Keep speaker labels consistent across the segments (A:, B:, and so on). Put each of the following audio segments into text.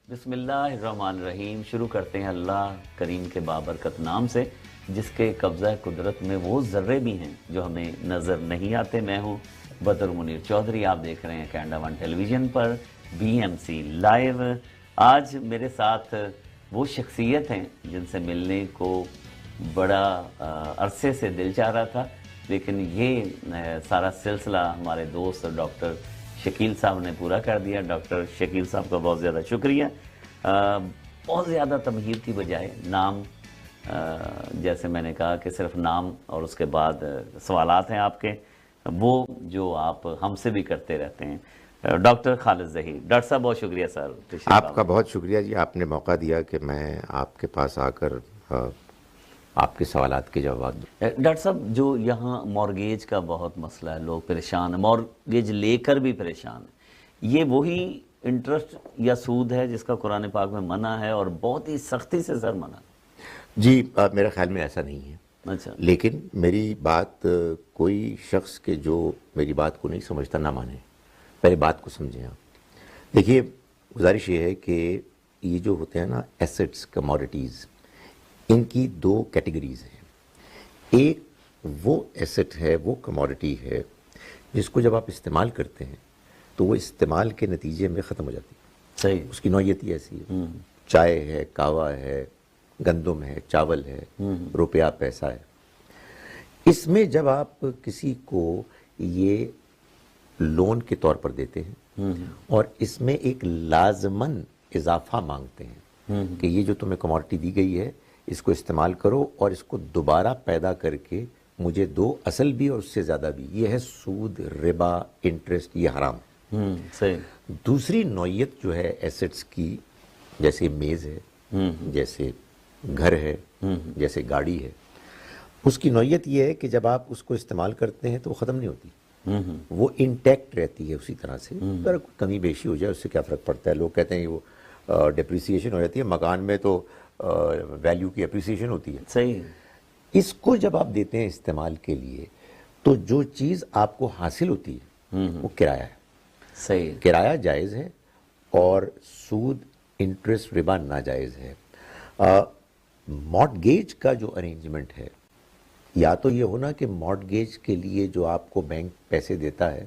A: بسم اللہ الرحمن الرحیم. شروع کرتے ہیں اللہ کریم کے بابرکت نام سے جس کے قبضہ قدرت میں وہ ذرے بھی ہیں جو ہمیں نظر نہیں آتے. میں ہوں بدر منیر چودھری. آپ دیکھ رہے ہیں کینیڈا ون ٹیلی ویژن پر BMC لائیو. آج میرے ساتھ وہ شخصیت ہیں جن سے ملنے کو بڑا عرصے سے دل چاہ رہا تھا، لیکن یہ سارا سلسلہ ہمارے دوست ڈاکٹر شکیل صاحب نے پورا کر دیا. ڈاکٹر شکیل صاحب کا بہت زیادہ شکریہ. بہت زیادہ تمہید کی بجائے نام، جیسے میں نے کہا کہ صرف نام اور اس کے بعد سوالات ہیں آپ کے، وہ جو آپ ہم سے بھی کرتے رہتے ہیں. ڈاکٹر خالد ظہیر. ڈاکٹر صاحب بہت شکریہ سر.
B: آپ کا بہت شکریہ جی، آپ نے موقع دیا کہ میں آپ کے پاس آ کر آپ کے سوالات کے جواب دوں.
A: ڈاکٹر صاحب، جو یہاں مورگیج کا بہت مسئلہ ہے، لوگ پریشان ہیں، مورگیج لے کر بھی پریشان ہیں. یہ وہی انٹرسٹ یا سود ہے جس کا قرآن پاک میں منع ہے اور بہت ہی سختی سے سر منع ہے؟
B: جی میرے خیال میں ایسا نہیں ہے.
A: اچھا.
B: لیکن میری بات کوئی شخص کے جو میری بات کو نہیں سمجھتا نہ مانے. پہلے بات کو سمجھیں آپ. دیکھیے، گزارش یہ ہے کہ یہ جو ہوتے ہیں نا ایسٹس، کموڈیٹیز، ان کی دو کیٹیگریز ہیں. ایک وہ ایسٹ ہے، وہ کموڈیٹی ہے جس کو جب آپ استعمال کرتے ہیں تو وہ استعمال کے نتیجے میں ختم ہو جاتی ہے.
A: صحیح.
B: اس کی نوعیت ہی ایسی ہے. چائے ہے، کہوا ہے، گندم ہے، چاول ہے، روپیہ پیسہ ہے. اس میں جب آپ کسی کو یہ لون کے طور پر دیتے ہیں اور اس میں ایک لازماً اضافہ مانگتے ہیں کہ یہ جو تمہیں کموڈٹی دی گئی ہے اس کو استعمال کرو اور اس کو دوبارہ پیدا کر کے مجھے دو، اصل بھی اور اس سے زیادہ بھی. یہ ہے سود، ربا، انٹرسٹ. یہ حرام ہے.
A: صحیح.
B: دوسری نوعیت جو ہے ایسٹس کی، جیسے میز ہے، جیسے گھر ہے، جیسے گاڑی ہے، اس کی نوعیت یہ ہے کہ جب آپ اس کو استعمال کرتے ہیں تو وہ ختم نہیں ہوتی. وہ انٹیکٹ رہتی ہے اسی طرح سے. اگر کمی بیشی ہو جائے اس سے کیا فرق پڑتا ہے. لوگ کہتے ہیں وہ ڈیپریسیشن ہو جاتی ہے. مکان میں تو ویلیو کی اپریسیشن ہوتی ہے.
A: صحیح.
B: اس کو جب آپ دیتے ہیں استعمال کے لیے تو جو چیز آپ کو حاصل ہوتی ہے وہ کرایہ ہے.
A: صحیح.
B: کرایہ جائز ہے اور سود، انٹرسٹ، ربا ناجائز ہے. مارٹگیج کا جو ارینجمنٹ ہے، یا تو یہ ہونا کہ مارٹگیج کے لیے جو آپ کو بینک پیسے دیتا ہے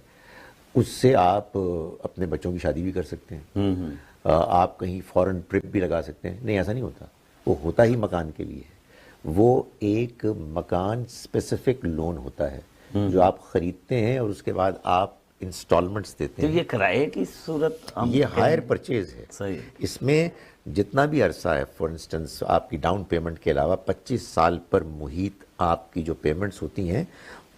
B: اس سے آپ اپنے بچوں کی شادی بھی کر سکتے ہیں، آپ کہیں فورن ٹرپ بھی لگا سکتے ہیں. نہیں، ایسا نہیں ہوتا. وہ ہوتا ہی مکان کے لیے ہے. وہ ایک مکان اسپیسیفک لون ہوتا ہے جو آپ خریدتے ہیں اور اس کے بعد آپ انسٹالمنٹس دیتے
A: تو
B: ہیں.
A: یہ کرائے کی صورت
B: یہ ہائر پرچیز ہے.
A: صحیح.
B: اس میں جتنا بھی عرصہ ہے، فار انسٹنس آپ کی ڈاؤن پیمنٹ کے علاوہ 25 سال پر محیط آپ کی جو پیمنٹس ہوتی ہیں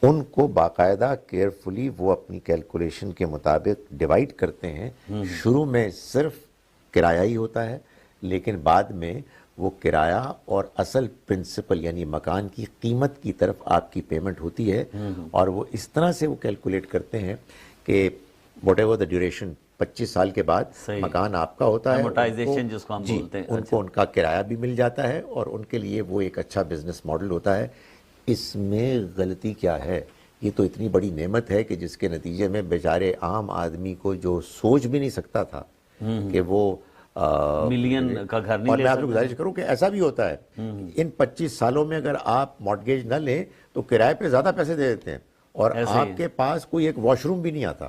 B: ان کو باقاعدہ کیئرفلی وہ اپنی کیلکولیشن کے مطابق ڈیوائڈ کرتے ہیں. شروع میں صرف کرایہ ہی ہوتا ہے، لیکن بعد میں وہ کرایہ اور اصل پرنسپل یعنی مکان کی قیمت کی طرف آپ کی پیمنٹ ہوتی ہے. اور وہ اس طرح سے وہ کیلکولیٹ کرتے ہیں کہ واٹ ایور دا ڈیوریشن، 25 سال کے بعد مکان آپ کا ہوتا ہے.
A: ایمورٹائزیشن جس کو ہم بولتے ہیں.
B: ان کو ان کا کرایہ بھی مل جاتا ہے اور ان کے لیے وہ ایک اچھا بزنس ماڈل ہوتا ہے. اس میں غلطی کیا ہے؟ یہ تو اتنی بڑی نعمت ہے کہ جس کے نتیجے میں بیچارے عام آدمی کو جو سوچ بھی نہیں سکتا تھا کہ وہ
A: ملین کا گھر نہیں.
B: اور میں آپ کو گزارش کروں کہ ایسا بھی ہوتا ہے. ان 25 سالوں میں اگر آپ مارٹگیج نہ لیں تو کرائے پہ زیادہ پیسے دے دیتے ہیں اور آپ کے پاس کوئی ایک واش روم بھی نہیں آتا.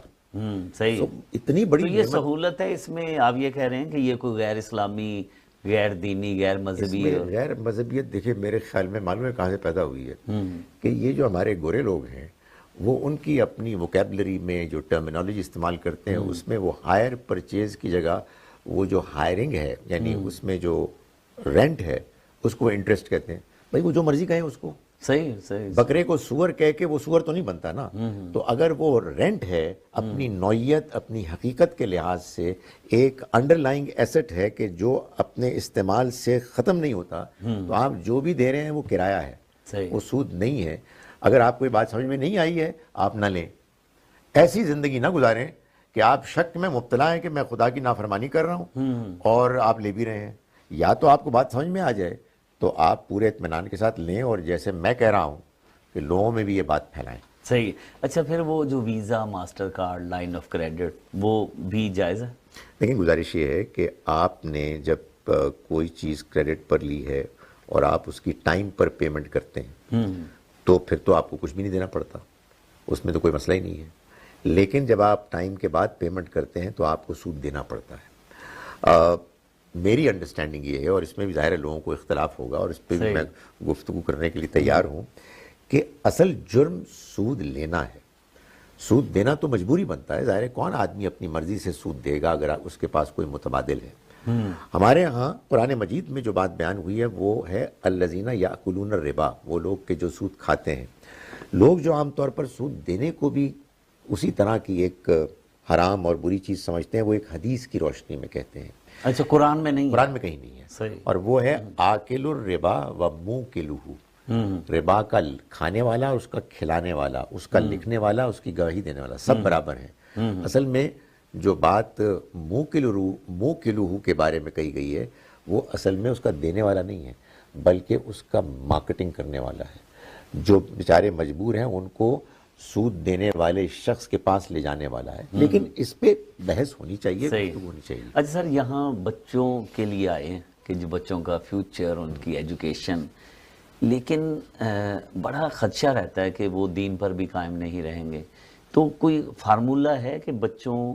A: صحیح.
B: اتنی بڑی
A: یہ سہولت ہے. اس میں آپ یہ کہہ رہے ہیں کہ یہ کوئی غیر اسلامی، غیر دینی، غیر مذہبی
B: غیر مذہبیت دیکھیں میرے خیال میں معلوم ہے کہاں سے پیدا ہوئی ہے کہ یہ جو ہمارے گورے لوگ ہیں وہ ان کی اپنی ووکیبلری میں جو ٹرمینالوجی استعمال کرتے ہیں اس میں وہ ہائر پرچیز کی جگہ وہ جو ہائرنگ ہے یعنی اس میں جو رینٹ ہے اس کو انٹرسٹ کہتے ہیں. بھائی وہ جو مرضی کہیں اس کو.
A: صحیح. صحیح.
B: بکرے کو سور کہہ کے وہ سور تو نہیں بنتا نا. تو اگر وہ رینٹ ہے اپنی نوعیت، اپنی حقیقت کے لحاظ سے ایک انڈر لائنگ ایسٹ ہے کہ جو اپنے استعمال سے ختم نہیں ہوتا، تو آپ جو بھی دے رہے ہیں وہ کرایہ ہے.
A: صحیح.
B: وہ سود نہیں ہے. اگر آپ کو یہ بات سمجھ میں نہیں آئی ہے آپ نہ لیں. ایسی زندگی نہ گزاریں کہ آپ شک میں مبتلا ہیں کہ میں خدا کی نافرمانی کر رہا ہوں اور آپ لے بھی رہے ہیں. یا تو آپ کو بات سمجھ میں آ جائے تو آپ پورے اطمینان کے ساتھ لیں اور جیسے میں کہہ رہا ہوں کہ لوگوں میں بھی یہ بات پھیلائیں.
A: صحیح. اچھا، پھر وہ جو visa, master card, line of credit, وہ بھی جائز ہے؟
B: لیکن گزارش یہ ہے کہ آپ نے جب کوئی چیز کریڈٹ پر لی ہے اور آپ اس کی ٹائم پر پیمنٹ کرتے ہیں تو پھر تو آپ کو کچھ بھی نہیں دینا پڑتا، اس میں تو کوئی مسئلہ ہی نہیں ہے. لیکن جب آپ ٹائم کے بعد پیمنٹ کرتے ہیں تو آپ کو سود دینا پڑتا ہے. میری انڈرسٹینڈنگ یہ ہے، اور اس میں بھی ظاہر ہے لوگوں کو اختلاف ہوگا اور اس پہ بھی میں گفتگو کرنے کے لیے تیار ہوں، کہ اصل جرم سود لینا ہے. سود دینا تو مجبوری بنتا ہے، ظاہر ہے کون آدمی اپنی مرضی سے سود دے گا اگر اس کے پاس کوئی متبادل ہے. ہمارے ہاں قرآن مجید میں جو بات بیان ہوئی ہے وہ ہے الذین یاکلون الربا، وہ لوگ کہ جو سود کھاتے ہیں. لوگ جو عام طور پر سود دینے کو بھی اسی طرح کی ایک حرام اور بری چیز سمجھتے ہیں، وہ ایک حدیث کی روشنی میں کہتے ہیں.
A: اچھا، قرآن میں نہیں؟
B: قرآن میں کہیں نہیں ہے.
A: صحیح.
B: اور وہ ہے آکل الربا و موکلہ، ربا کا کھانے والا، اس کا کھلانے والا، اس کا لکھنے والا، اس کی گواہی دینے والا، سب برابر ہیں. اصل میں جو بات موکلہ کے بارے میں کہی گئی ہے وہ اصل میں اس کا دینے والا نہیں ہے بلکہ اس کا مارکیٹنگ کرنے والا ہے. جو بیچارے مجبور ہیں ان کو سود دینے والے شخص کے پاس لے جانے والا ہے. لیکن اس پہ بحث ہونی چاہیے، گفتگو ہونی چاہیے.
A: اچھا سر، یہاں بچوں کے لیے آئے ہیں کہ جو بچوں کا فیوچر، ان کی ایجوکیشن، لیکن بڑا خدشہ رہتا ہے کہ وہ دین پر بھی قائم نہیں رہیں گے. تو کوئی فارمولہ ہے کہ بچوں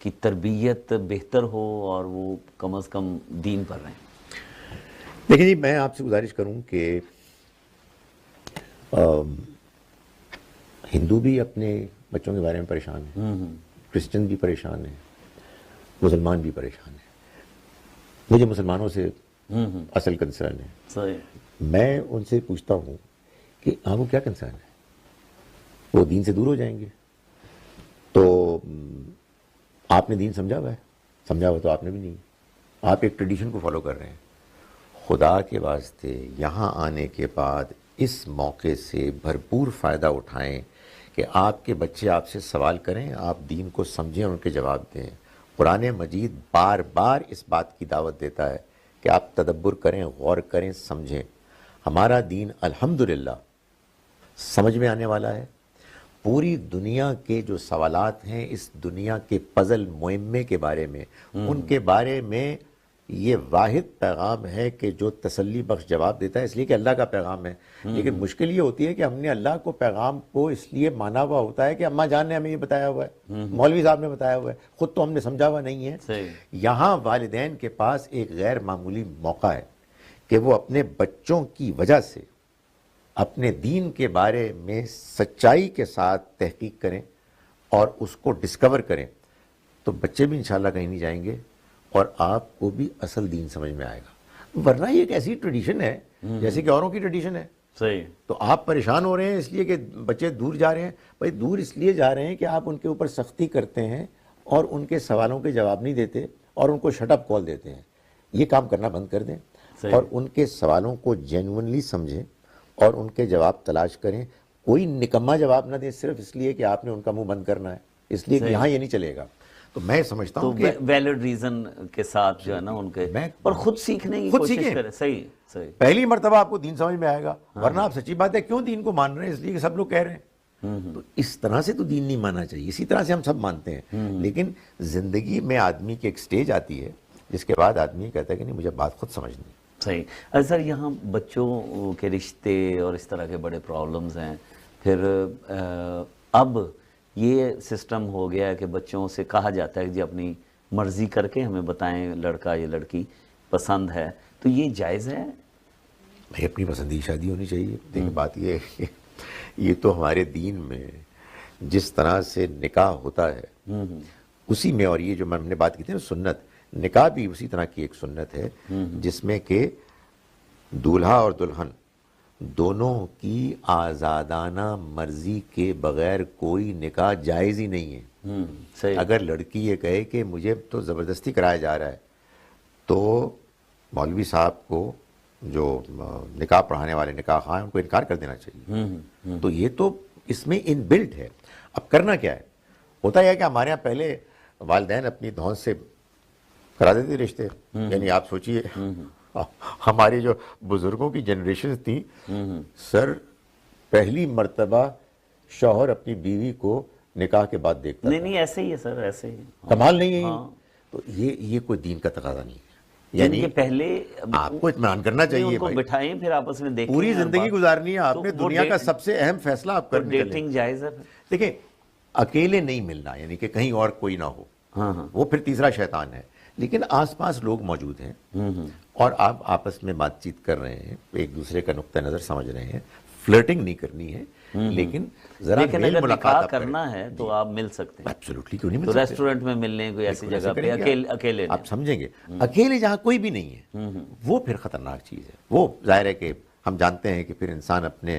A: کی تربیت بہتر ہو اور وہ کم از کم دین پر رہیں؟
B: دیکھیں جی، میں آپ سے گزارش کروں کہ ہندو بھی اپنے بچوں کے بارے میں پریشان ہیں، کرسچن بھی پریشان ہیں، مسلمان بھی پریشان ہیں. مجھے مسلمانوں سے اصل کنسرن ہے.
A: صحیح.
B: میں ان سے پوچھتا ہوں کہ آپ کو کیا کنسرن ہے؟ وہ دین سے دور ہو جائیں گے. تو آپ نے دین سمجھا ہوا ہے؟ سمجھا ہوا تو آپ نے بھی نہیں. آپ ایک ٹریڈیشن کو فالو کر رہے ہیں. خدا کے واسطے یہاں آنے کے بعد اس موقع سے بھرپور فائدہ اٹھائیں کہ آپ کے بچے آپ سے سوال کریں، آپ دین کو سمجھیں، ان کے جواب دیں. قرآن مجید بار بار اس بات کی دعوت دیتا ہے کہ آپ تدبر کریں، غور کریں، سمجھیں. ہمارا دین الحمدللہ سمجھ میں آنے والا ہے. پوری دنیا کے جو سوالات ہیں اس دنیا کے پزل معمے کے بارے میں، ان کے بارے میں یہ واحد پیغام ہے کہ جو تسلی بخش جواب دیتا ہے، اس لیے کہ اللہ کا پیغام ہے. لیکن مشکل یہ ہوتی ہے کہ ہم نے اللہ کو پیغام کو اس لیے مانا ہوا ہوتا ہے کہ اماں جان نے ہمیں یہ بتایا ہوا ہے، مولوی صاحب نے بتایا ہوا ہے، خود تو ہم نے سمجھا ہوا نہیں ہے. یہاں والدین کے پاس ایک غیر معمولی موقع ہے کہ وہ اپنے بچوں کی وجہ سے اپنے دین کے بارے میں سچائی کے ساتھ تحقیق کریں اور اس کو ڈسکور کریں. تو بچے بھی انشاءاللہ کہیں نہیں جائیں گے اور آپ کو بھی اصل دین سمجھ میں آئے گا. ورنہ یہ ایک ایسی ٹریڈیشن ہے جیسے کہ اوروں کی ٹریڈیشن ہے.
A: صحیح.
B: تو آپ پریشان ہو رہے ہیں اس لیے کہ بچے دور جا رہے ہیں. بھائی دور اس لیے جا رہے ہیں کہ آپ ان کے اوپر سختی کرتے ہیں اور ان کے سوالوں کے جواب نہیں دیتے اور ان کو شٹ اپ کال دیتے ہیں. یہ کام کرنا بند کر دیں اور ان کے سوالوں کو جینوئنلی سمجھیں اور ان کے جواب تلاش کریں. کوئی نکما جواب نہ دیں صرف اس لیے کہ آپ نے ان کا منہ بند کرنا ہے، اس لیے کہ یہاں یہ نہیں چلے گا. تو میں سمجھتا ہوں کہ
A: ویلڈ ریزن کے ساتھ جو ہے نا ان کے، اور خود سیکھنے کی کوشش کریں. صحیح صحیح.
B: پہلی مرتبہ آپ کو دین سمجھ میں آئے گا. ورنہ آپ سچی بات ہے کیوں دین کو مان رہے ہیں؟ اس لیے کہ سب لوگ کہہ رہے ہیں. تو اس طرح سے تو دین نہیں ماننا چاہیے. اسی طرح سے ہم سب مانتے ہیں، لیکن زندگی میں آدمی کی ایک سٹیج آتی ہے جس کے بعد آدمی کہتا ہے کہ نہیں مجھے بات خود سمجھنی.
A: صحیح. سر یہاں بچوں کے رشتے اور اس طرح کے بڑے پرابلمز ہیں. پھر اب یہ سسٹم ہو گیا ہے کہ بچوں سے کہا جاتا ہے کہ جی اپنی مرضی کر کے ہمیں بتائیں لڑکا یا لڑکی پسند ہے. تو یہ جائز ہے؟
B: بھائی اپنی پسندی شادی ہونی چاہیے. دیکھیں بات یہ ہے کہ یہ تو ہمارے دین میں جس طرح سے نکاح ہوتا ہے اسی میں، اور یہ جو ہم نے بات کی تھی نا سنت، نکاح بھی اسی طرح کی ایک سنت ہے جس میں کہ دولہا اور دلہن دونوں کی آزادانہ مرضی کے بغیر کوئی نکاح جائز ہی نہیں ہے. اگر لڑکی یہ کہے کہ مجھے تو زبردستی کرایا جا رہا ہے تو مولوی صاحب کو جو نکاح پڑھانے والے نکاح خواہ ہیں ان کو انکار کر دینا چاہیے. تو یہ تو اس میں ان بلٹ ہے. اب کرنا کیا ہے؟ ہوتا ہے کہ ہمارے ہاں پہلے والدین اپنی دھونس سے کرا دیتے رشتے. یعنی آپ سوچئے ہماری جو بزرگوں کی جنریشن تھی، سر پہلی مرتبہ شوہر اپنی بیوی کو نکاح کے بعد دیکھتا
A: نہیں ایسے ہی ہے سر، ایسے ہی
B: کمال نہیں ہے یہ؟ تو یہ کوئی دین کا تقاضا نہیں ہے،
A: یعنی کہ پہلے
B: آپ کو اطمینان کرنا چاہیے
A: ان کو
B: بھائی،
A: بٹھائیں پھر آپس میں دیکھیں،
B: پوری زندگی گزارنی ہے آپ نے، دنیا کا سب سے اہم فیصلہ آپ کرنے چلیں۔
A: ڈیٹنگ جائز ہے؟
B: دیکھیں اکیلے نہیں ملنا، یعنی کہ کہیں اور کوئی نہ ہو، وہ پھر تیسرا شیطان ہے، لیکن آس پاس لوگ موجود ہیں اور آپ آپس میں بات چیت کر رہے ہیں، ایک دوسرے کا نقطہ نظر سمجھ رہے ہیں، فلرٹنگ نہیں کرنی ہے، لیکن ذرا
A: لیکن
B: میل
A: اگر
B: ملاقات
A: نکاح
B: آپ کریں۔
A: کرنا ہے تو آپ مل سکتے ہیں،
B: ایبسولوٹلی، کیوں نہیں
A: تو
B: مل سکتے؟
A: ریسٹورنٹ میں ملنے کوئی ایسی جگہ پہ اکیلے
B: آپ سمجھیں گے، اکیلے جہاں کوئی بھی نہیں ہے وہ پھر خطرناک چیز ہے، وہ ظاہر ہے کہ ہم جانتے ہیں کہ پھر انسان اپنے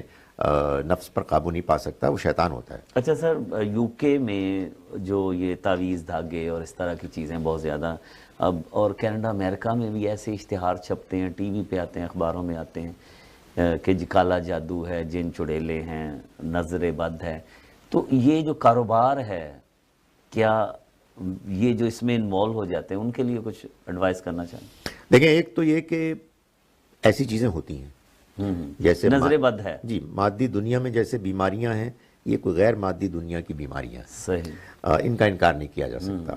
B: نفس پر قابو نہیں پا سکتا، وہ شیطان ہوتا ہے۔
A: اچھا سر، یو کے میں جو یہ تعویذ دھاگے اور اس طرح کی چیزیں بہت زیادہ اب، اور کینیڈا امریکہ میں بھی ایسے اشتہار چھپتے ہیں، ٹی وی پہ آتے ہیں، اخباروں میں آتے ہیں کہ کالا جادو ہے، جن چڑیلے ہیں، نظر بد ہے، تو یہ جو کاروبار ہے، کیا یہ جو اس میں انوالو ہو جاتے ہیں ان کے لیے کچھ ایڈوائز کرنا چاہیں؟
B: دیکھیں ایک تو یہ کہ ایسی چیزیں ہوتی ہیں جیسے
A: نظر بد ہے،
B: جی، مادی دنیا میں جیسے بیماریاں ہیں، یہ کوئی غیر مادی دنیا کی بیماریاں ہیں،
A: صحیح،
B: ان کا انکار نہیں کیا جا سکتا،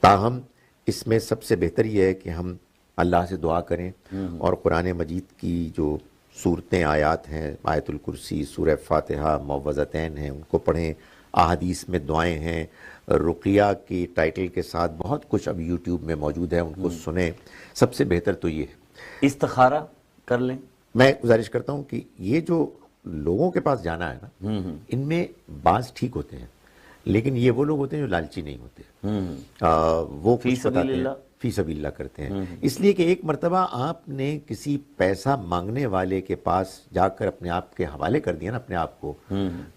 B: تاہم اس میں سب سے بہتر یہ ہے کہ ہم اللہ سے دعا کریں اور قرآن مجید کی جو صورتیں آیات ہیں، آیت الکرسی، سورہ فاتحہ، معوذتین ہیں، ان کو پڑھیں، احادیث میں دعائیں ہیں، رقیہ کی ٹائٹل کے ساتھ بہت کچھ اب یوٹیوب میں موجود ہے، ان کو سنیں، سب سے بہتر تو یہ ہے۔
A: استخارہ کر لیں۔
B: میں گزارش کرتا ہوں کہ یہ جو لوگوں کے پاس جانا ہے نا، ان میں بعض ٹھیک ہوتے ہیں، لیکن یہ وہ لوگ ہوتے ہیں جو لالچی نہیں ہوتے، وہ
A: فی سبیل اللہ،
B: فی سبیل اللہ کرتے ہیں، اس لیے کہ ایک مرتبہ آپ نے کسی پیسہ مانگنے والے کے پاس جا کر اپنے آپ کے حوالے کر دیا نا اپنے آپ کو،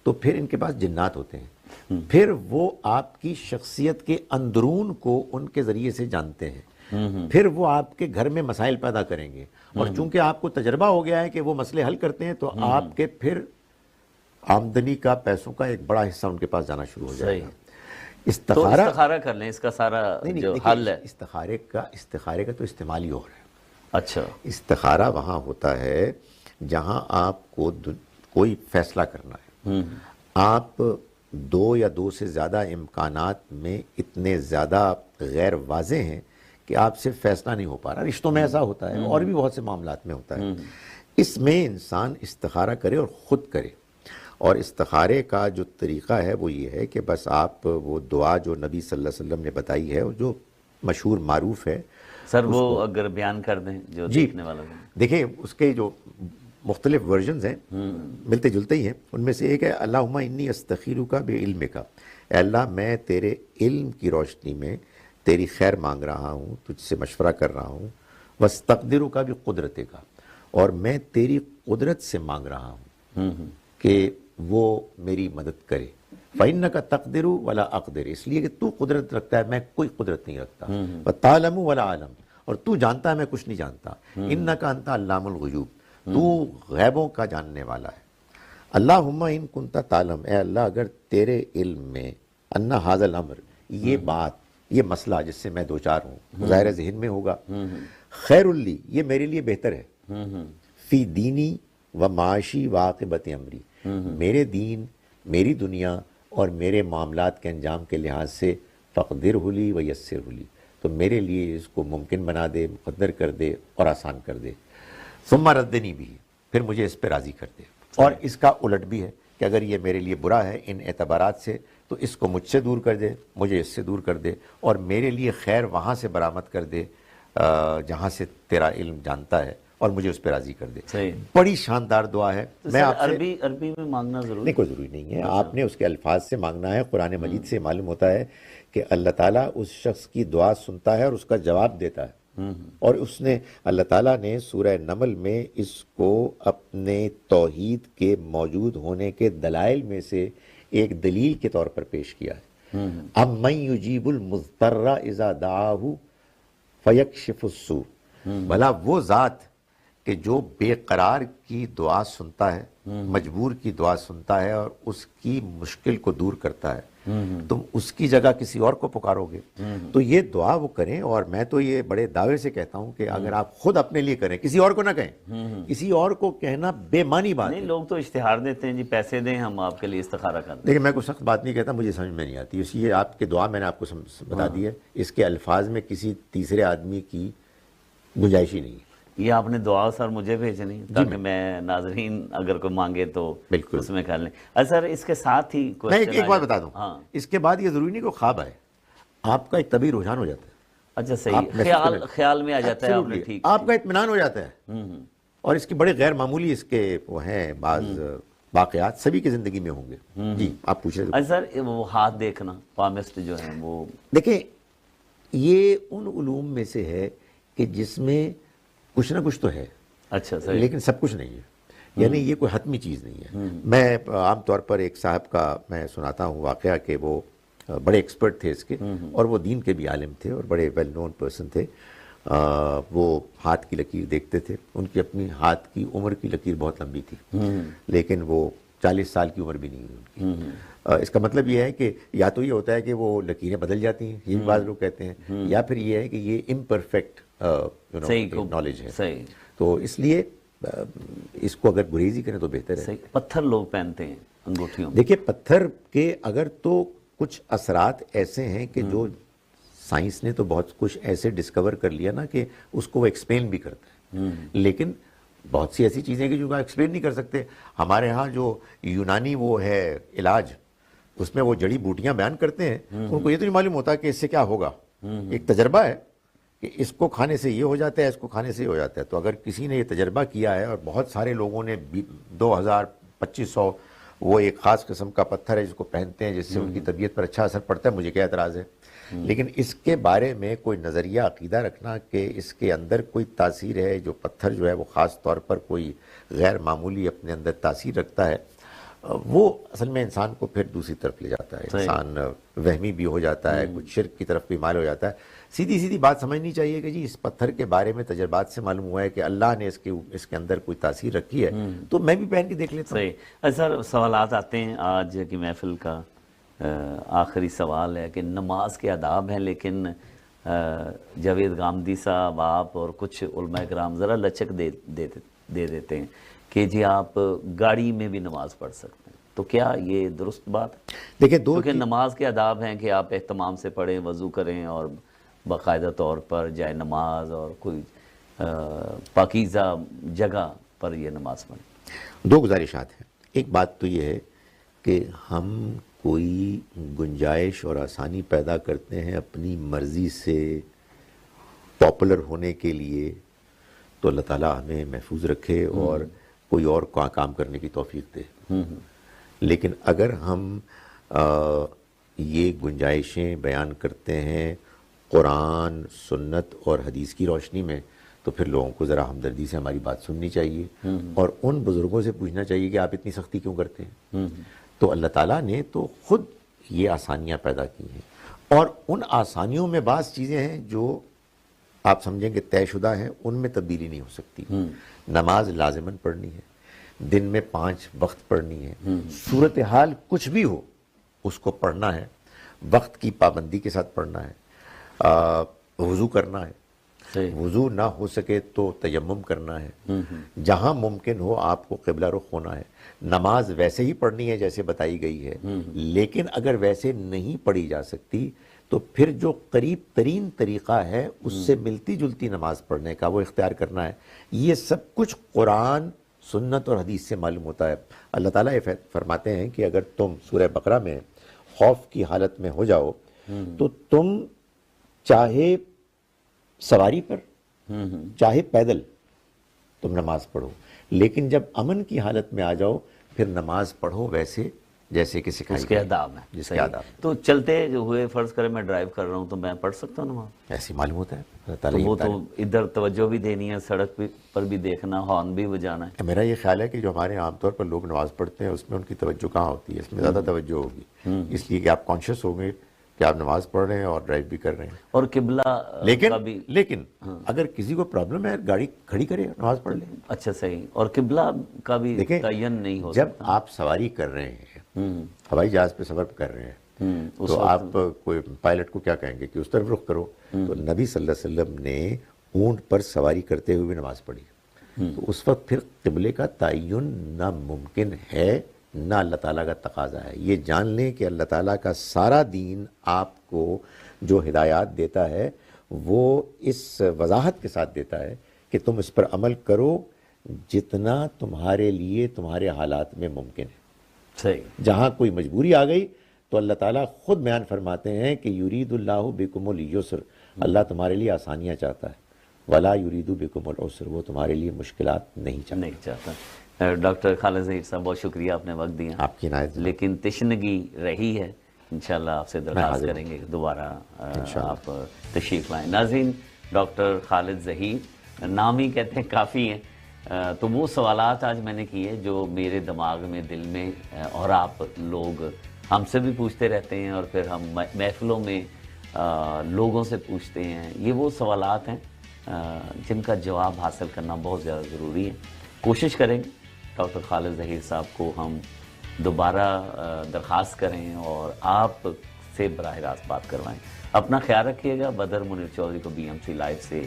B: تو پھر ان کے پاس جنات ہوتے ہیں، پھر وہ آپ کی شخصیت کے اندرون کو ان کے ذریعے سے جانتے ہیں، پھر وہ آپ کے گھر میں مسائل پیدا کریں گے، اور چونکہ آپ کو تجربہ ہو گیا ہے کہ وہ مسئلے حل کرتے ہیں، تو آپ کے پھر آمدنی کا، پیسوں کا ایک بڑا حصہ ان کے پاس جانا شروع ہو جائے گا۔
A: تو استخارہ کر لیں، اس کا سارا جو حل ہے۔
B: استخارے کا تو استعمال ہی اور ہے۔
A: اچھا،
B: استخارہ وہاں ہوتا ہے جہاں آپ کو کوئی فیصلہ کرنا ہے، آپ دو یا دو سے زیادہ امکانات میں اتنے زیادہ غیر واضح ہیں کہ آپ سے فیصلہ نہیں ہو پا رہا، رشتوں میں ایسا ہوتا ہے اور بھی بہت سے معاملات میں ہوتا ہے، اس میں انسان استخارہ کرے اور خود کرے، اور استخارے کا جو طریقہ ہے وہ یہ ہے کہ بس آپ وہ دعا جو نبی صلی اللہ علیہ وسلم نے بتائی ہے، جو مشہور معروف ہے
A: سر وہ اگر بیان کر دیں جو دیکھنے والا ہے۔
B: دیکھیں اس کے جو مختلف ورژنز ہیں، ملتے جلتے ہی ہیں، ان میں سے ایک ہے اللہم انی استخیرک بعلمک، اے اللہ میں تیرے علم کی روشنی میں تیری خیر مانگ رہا ہوں، تجھ سے مشورہ کر رہا ہوں، واستقدرک بقدرتک، اور میں تیری قدرت سے مانگ رہا ہوں کہ وہ میری مدد کرے، فإنک تقدر ولا اقدر، اس لیے کہ تو قدرت رکھتا ہے، میں کوئی قدرت نہیں رکھتا، وتعلم ولا اعلم، اور تو جانتا ہے میں کچھ نہیں جانتا، انک انت علام الغیوب، تو غیبوں کا جاننے والا ہے۔ اللہم ان کنت تعلم، اے اللہ اگر تیرے علم میں ان ھذا الامر، یہ بات، یہ مسئلہ جس سے میں دوچار ہوں، ظاہر ذہن میں ہوگا، خیر لی، یہ میرے لیے بہتر ہے، فی دینی و معاشی و عاقبت امری، میرے دین، میری دنیا اور میرے معاملات کے انجام کے لحاظ سے، فقدر لی و یسر لی، تو میرے لیے اس کو ممکن بنا دے، مقدر کر دے اور آسان کر دے، ثم ردنی بھی، پھر مجھے اس پہ راضی کر دے، اور اس کا الٹ بھی ہے کہ اگر یہ میرے لیے برا ہے ان اعتبارات سے، تو اس کو مجھ سے دور کر دے، مجھے اس سے دور کر دے، اور میرے لیے خیر وہاں سے برآمد کر دے جہاں سے تیرا علم جانتا ہے، اور مجھے اس پہ راضی کر دے۔ بڑی شاندار دعا ہے۔ میں آپ سے
A: عربی میں مانگنا ضروری
B: نہیں، کوئی ضروری نہیں ہے، آپ نے اس کے الفاظ سے مانگنا ہے۔ قرآن مجید سے معلوم ہوتا ہے کہ اللہ تعالیٰ اس شخص کی دعا سنتا ہے اور اس کا جواب دیتا ہے، اور اس نے، اللہ تعالیٰ نے سورہ نمل میں اس کو اپنے توحید کے موجود ہونے کے دلائل میں سے ایک دلیل کے طور پر پیش کیا ہے۔ امن یجیب المضطر اذا دعاہ فیکشف السوء، بھلا وہ ذات کہ جو بے قرار کی دعا سنتا ہے، مجبور کی دعا سنتا ہے اور اس کی مشکل کو دور کرتا ہے، تم اس کی جگہ کسی اور کو پکارو گے؟ تو یہ دعا وہ کریں، اور میں تو یہ بڑے دعوے سے کہتا ہوں کہ اگر آپ خود اپنے لیے کریں، کسی اور کو نہ کہیں، کسی اور کو کہنا بے معنی بات ہے۔
A: نہیں، لوگ تو اشتہار دیتے ہیں جی پیسے دیں ہم آپ کے لیے استخارہ کر دیں۔
B: دیکھیں میں کوئی سخت بات نہیں کہتا، مجھے سمجھ میں نہیں آتی، اس لیے آپ کے دعا میں نے آپ کو بتا دی ہے، اس کے الفاظ میں کسی تیسرے آدمی کی گنجائش ہی نہیں ہے۔
A: یہ آپ نے دعا سر مجھے بھیجنی تاکہ میں ناظرین اگر کوئی مانگے تو
B: بالکل
A: اس میں کر لیں۔ سر اس کے ساتھ ہی
B: میں ایک بات بتا دوں، اس کے بعد یہ ضروری نہیں کہ خواب آئے، آپ کا ایک طبی رجحان ہو جاتا ہے۔
A: اچھا صحیح، خیال میں آ جاتا ہے، آپ نے ٹھیک،
B: آپ کا اطمینان ہو جاتا ہے، اور اس کی بڑے غیر معمولی اس کے وہ ہیں بعض واقعات سبھی کی زندگی میں ہوں گے۔ جی آپ پوچھ رہے تھے۔
A: سر وہ ہاتھ دیکھنا پالمسٹ جو ہے وہ،
B: دیکھیں یہ ان علوم میں سے ہے کہ جس میں کچھ نہ کچھ تو ہے،
A: اچھا صحیح،
B: لیکن سب کچھ نہیں ہے، یعنی یہ کوئی حتمی چیز نہیں ہے۔ میں عام طور پر ایک صاحب کا میں سناتا ہوں واقعہ کہ وہ بڑے ایکسپرٹ تھے اس کے، اور وہ دین کے بھی عالم تھے اور بڑے ویل نون پرسن تھے۔ وہ ہاتھ کی لکیر دیکھتے تھے، ان کی اپنی ہاتھ کی عمر کی لکیر بہت لمبی تھی، لیکن وہ 40 سال کی عمر بھی نہیں ہوئی ان کی۔ اس کا مطلب یہ ہے کہ یا تو یہ ہوتا ہے کہ وہ لکیریں بدل جاتی ہیں، یہ بھی بعض لوگ کہتے ہیں، یا پھر یہ ہے کہ یہ امپرفیکٹ نالج ہے۔
A: صحیح،
B: تو اس لیے اس کو اگر گریزی کریں تو بہتر ہے۔
A: صحیح۔ پتھر لوگ پہنتے ہیں انگوٹھیوں میں،
B: دیکھیں پتھر کے اگر تو کچھ اثرات ایسے ہیں کہ جو سائنس نے تو بہت کچھ ایسے ڈسکور کر لیا نا کہ اس کو وہ ایکسپلین بھی کرتا ہے، لیکن بہت سی ایسی چیزیں کہ جو ایکسپلین نہیں کر سکتے۔ ہمارے ہاں جو یونانی وہ ہے علاج، اس میں وہ جڑی بوٹیاں بیان کرتے ہیں، ان کو یہ تو نہیں معلوم ہوتا کہ اس سے کیا ہوگا، ایک تجربہ ہے کہ اس کو کھانے سے یہ ہو جاتا ہے، اس کو کھانے سے یہ ہو جاتا ہے۔ تو اگر کسی نے یہ تجربہ کیا ہے، اور بہت سارے لوگوں نے 2000 2500 وہ ایک خاص قسم کا پتھر ہے جس کو پہنتے ہیں جس سے ان کی طبیعت پر اچھا اثر پڑتا ہے، مجھے کیا اعتراض ہے؟ لیکن اس کے بارے میں کوئی نظریہ عقیدہ رکھنا کہ اس کے اندر کوئی تاثیر ہے، جو پتھر جو ہے وہ خاص طور پر کوئی غیر معمولی اپنے اندر تاثیر رکھتا ہے، وہ اصل میں انسان کو پھر دوسری طرف لے جاتا ہے، انسان وہمی بھی ہو جاتا ہے، کچھ شرک کی طرف بھی مائل ہو جاتا ہے۔ سیدھی بات سمجھنی چاہیے کہ جی اس پتھر کے بارے میں تجربات سے معلوم ہوا ہے کہ اللہ نے اس کے اندر کوئی تاثیر رکھی ہے، تو میں بھی پہن کے دیکھ لیتا ہوں۔
A: صحیح۔ سر سوالات آتے ہیں، آج کی محفل کا آخری سوال ہے کہ نماز کے آداب ہیں، لیکن جاوید گامدی صاحب، آپ اور کچھ علماء کرام ذرا لچک دے دیتے ہیں کہ جی آپ گاڑی میں بھی نماز پڑھ سکتے ہیں، تو کیا یہ درست بات ہے؟
B: دیکھیں
A: کیونکہ نماز کے آداب ہیں کہ آپ اہتمام سے پڑھیں، وضو کریں، اور باقاعدہ طور پر جائے نماز اور کوئی پاکیزہ جگہ پر یہ نماز پڑھیں۔
B: دو گزارشات ہیں۔ ایک بات تو یہ ہے کہ ہم کوئی گنجائش اور آسانی پیدا کرتے ہیں اپنی مرضی سے پاپولر ہونے کے لیے، تو اللہ تعالیٰ ہمیں محفوظ رکھے اور کوئی اور کام کرنے کی توفیق دے۔ لیکن اگر ہم یہ گنجائشیں بیان کرتے ہیں قرآن، سنت اور حدیث کی روشنی میں، تو پھر لوگوں کو ذرا ہمدردی سے ہماری بات سننی چاہیے، اور ان بزرگوں سے پوچھنا چاہیے کہ آپ اتنی سختی کیوں کرتے ہیں؟ تو اللہ تعالیٰ نے تو خود یہ آسانیاں پیدا کی ہیں، اور ان آسانیوں میں بعض چیزیں ہیں جو آپ سمجھیں کہ طے شدہ ہیں، ان میں تبدیلی نہیں ہو سکتی۔ نماز لازماً پڑھنی ہے، دن میں 5 وقت پڑھنی ہے، صورتحال کچھ بھی ہو اس کو پڑھنا ہے، وقت کی پابندی کے ساتھ پڑھنا ہے، وضو کرنا ہے، وضو نہ ہو سکے تو تیمم کرنا ہے، جہاں ممکن ہو آپ کو قبلہ رخ ہونا ہے، نماز ویسے ہی پڑھنی ہے جیسے بتائی گئی ہے، لیکن اگر ویسے نہیں پڑھی جا سکتی تو پھر جو قریب ترین طریقہ ہے اس سے ملتی جلتی نماز پڑھنے کا وہ اختیار کرنا ہے۔ یہ سب کچھ قرآن، سنت اور حدیث سے معلوم ہوتا ہے۔ اللہ تعالیٰ یہ فرماتے ہیں کہ اگر تم سورہ بقرہ میں خوف کی حالت میں ہو جاؤ تو تم چاہے سواری پر چاہے پیدل تم نماز پڑھو، لیکن جب امن کی حالت میں آ جاؤ پھر نماز پڑھو ویسے جیسے کہ سکھائی
A: اس کے آداب ہیں،
B: جس کے آداب۔
A: تو چلتے جو ہوئے فرض کرے میں ڈرائیو کر رہا ہوں تو میں پڑھ سکتا ہوں نماز؟
B: ایسی معلوم ہوتا ہے اللہ
A: تو
B: تعالیٰ
A: وہ تو ادھر توجہ بھی دینی ہے، سڑک پر بھی دیکھنا، ہارن بھی بجانا ہے۔
B: میرا یہ خیال ہے کہ جو ہمارے عام طور پر لوگ نماز پڑھتے ہیں اس میں ان کی توجہ کہاں ہوتی ہے، اس میں زیادہ توجہ ہوگی، اس لیے کہ آپ کانشیس ہوں گے کہ آپ نماز پڑھ رہے ہیں اور ڈرائیو بھی کر رہے ہیں.
A: اور قبلہ کا بھی
B: لیکن اگر کسی کو پرابلم ہے گاڑی کھڑی کرے نماز پڑھ لیں.
A: اچھا صحیح. اور قبلہ کا بھی
B: دیکھیں
A: تعین نہیں ہو
B: جب آپ سواری کر رہے ہیں ہوائی جہاز پہ سفر کر رہے ہیں تو آپ کوئی پائلٹ کو کیا کہیں گے کہ اس طرف رخ کرو. تو نبی صلی اللہ علیہ وسلم نے اونٹ پر سواری کرتے ہوئے نماز پڑھی. تو اس وقت پھر قبلے کا تعین نہ ممکن ہے نہ اللہ تعالیٰ کا تقاضا ہے. یہ جان لیں کہ اللہ تعالیٰ کا سارا دین آپ کو جو ہدایات دیتا ہے وہ اس وضاحت کے ساتھ دیتا ہے کہ تم اس پر عمل کرو جتنا تمہارے لیے تمہارے حالات میں ممکن ہے.
A: صحیح.
B: جہاں کوئی مجبوری آ گئی تو اللہ تعالیٰ خود بیان فرماتے ہیں کہ یرید اللہ بکم اليسر، اللہ تمہارے لیے آسانیاں چاہتا ہے، ولا یرید بکم العسر، وہ تمہارے لیے مشکلات نہیں چاہتا.
A: ڈاکٹر خالد ظہیر صاحب بہت شکریہ، آپ نے وقت دیا.
B: آپ کی عنایت.
A: لیکن تشنگی رہی ہے، انشاءاللہ آپ سے درخواست کریں گے دوبارہ آپ تشریف لائیں. ناظرین، ڈاکٹر خالد ظہیر نام ہی کہتے ہیں کافی ہیں. تو وہ سوالات آج میں نے کیے جو میرے دماغ میں، دل میں، اور آپ لوگ ہم سے بھی پوچھتے رہتے ہیں اور پھر ہم محفلوں میں لوگوں سے پوچھتے ہیں. یہ وہ سوالات ہیں جن کا جواب حاصل کرنا بہت زیادہ ضروری ہے. کوشش کریں گے ڈاکٹر خالد ظہیر صاحب کو ہم دوبارہ درخواست کریں اور آپ سے براہ راست بات کروائیں. اپنا خیال رکھیے گا. بدر منیر چودھری کو BMC لائیو سے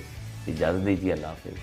A: اجازت دیجیے. اللہ حافظ.